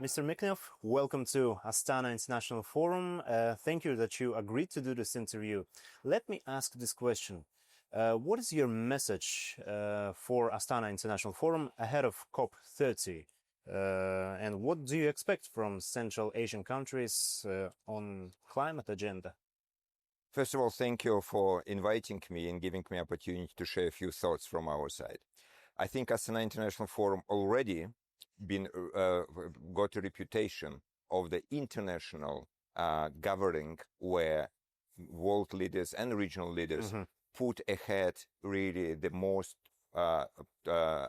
Mr. Miknev, welcome to Astana International Forum. Thank you that you agreed to do this interview. Let me ask this question. What is your message for Astana International Forum ahead of COP30? And what do you expect from Central Asian countries on climate agenda? First of all, thank you for inviting me and giving me opportunity to share a few thoughts from our side. I think Astana International Forum already got a reputation of the international gathering where world leaders and regional leaders put ahead really the most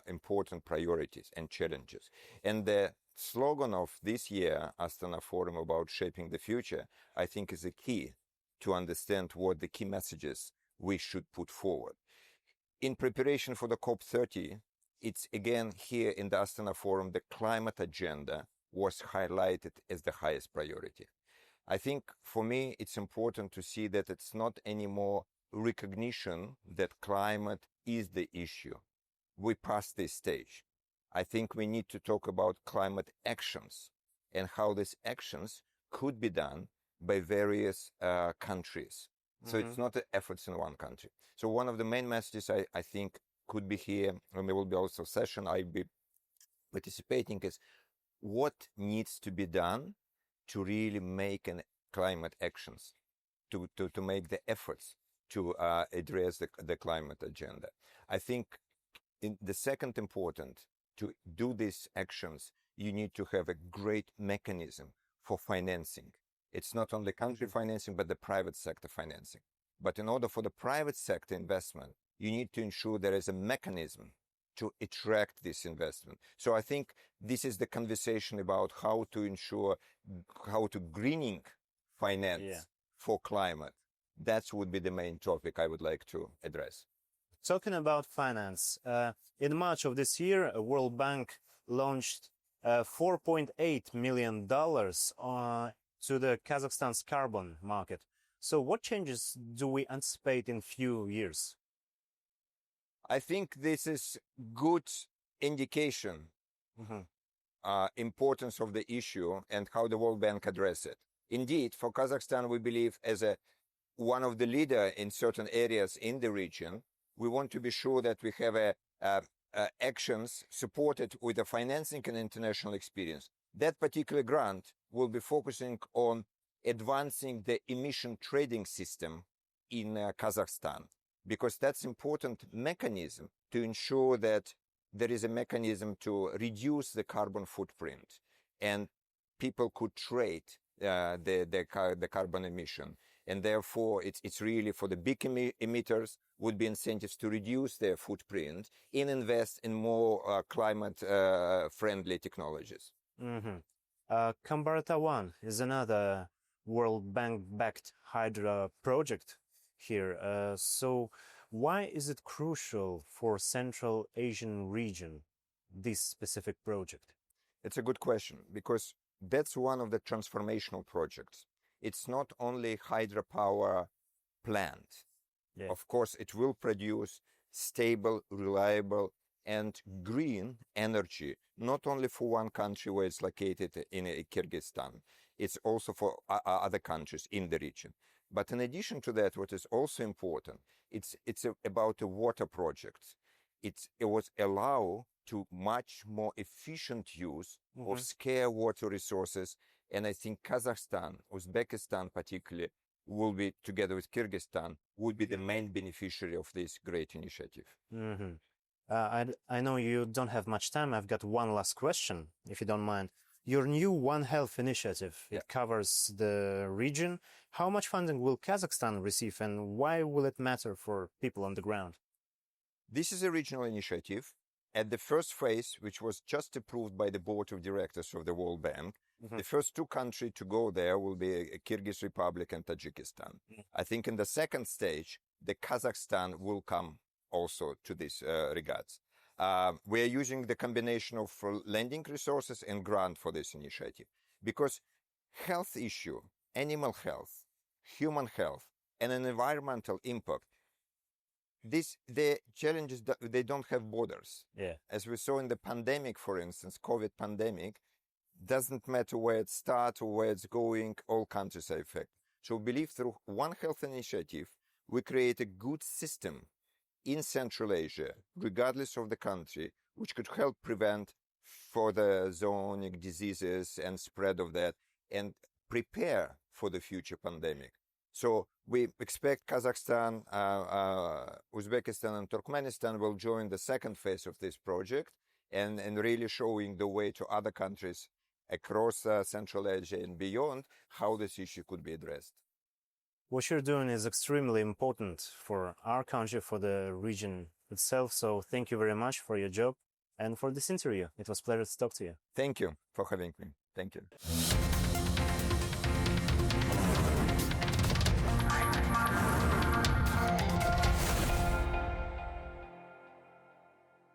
important priorities and challenges. And the slogan of this year, Astana Forum, about shaping the future, I think is a key to understand what the key messages we should put forward. In preparation for the COP30, it's again here in the Astana Forum, the climate agenda was highlighted as the highest priority. I think for me, it's important to see that it's not anymore recognition that climate is the issue. We passed this stage. I think we need to talk about climate actions and how these actions could be done by various countries. So it's not efforts in one country. So one of the main messages I think could be here, and there will be also a session I'll be participating, is what needs to be done to really make climate actions, to make the efforts to address the climate agenda. I think the second important, to do these actions, you need to have a great mechanism for financing. It's not only country financing, but the private sector financing. But in order for the private sector investment, you need to ensure there is a mechanism to attract this investment. So I think this is the conversation about how to ensure, how to greening finance for climate. That would be the main topic I would like to address. Talking about finance, in March of this year, a World Bank launched $4.8 million to the Kazakhstan's carbon market. So what changes do we anticipate in few years? I think this is good indication, importance of the issue and how the World Bank address it. Indeed, for Kazakhstan, we believe as one of the leader in certain areas in the region, we want to be sure that we have actions supported with the financing and international experience. That particular grant will be focusing on advancing the emission trading system in Kazakhstan, because that's important mechanism to ensure that there is a mechanism to reduce the carbon footprint and people could trade the carbon emission. And therefore, it's really for the big emitters would be incentives to reduce their footprint and invest in more climate-friendly technologies. Kambarata 1 is another World Bank-backed hydro project here. So why is it crucial for Central Asian region, this specific project? It's a good question, because that's one of the transformational projects. It's not only hydropower plant. Of course, it will produce stable, reliable, and green energy, not only for one country where it's located in Kyrgyzstan, it's also for other countries in the region. But in addition to that, what is also important, it's about a water project. It was allow to much more efficient use of scarce water resources. And I think Kazakhstan, Uzbekistan particularly, will be, together with Kyrgyzstan, would be the main beneficiary of this great initiative. I know you don't have much time. I've got one last question, if you don't mind. Your new One Health initiative, it covers the region. How much funding will Kazakhstan receive, and why will it matter for people on the ground? This is a regional initiative. At the first phase, which was just approved by the board of directors of the World Bank, the first two countries to go there will be Kyrgyz Republic and Tajikistan. I think in the second stage, the Kazakhstan will come also to this regards. We are using the combination of lending resources and grant for this initiative, because health issue, animal health, human health, and an environmental impact, the challenges, they don't have borders. As we saw in the pandemic, for instance, COVID pandemic, doesn't matter where it starts or where it's going, all countries are affected. So we believe through One Health initiative, we create a good system in Central Asia, regardless of the country, which could help prevent further zoonotic diseases and spread of that and prepare for the future pandemic. So we expect Kazakhstan, Uzbekistan and Turkmenistan will join the second phase of this project and really showing the way to other countries across Central Asia and beyond how this issue could be addressed. What you're doing is extremely important for our country, for the region itself. So thank you very much for your job and for this interview. It was a pleasure to talk to you. Thank you for having me. Thank you.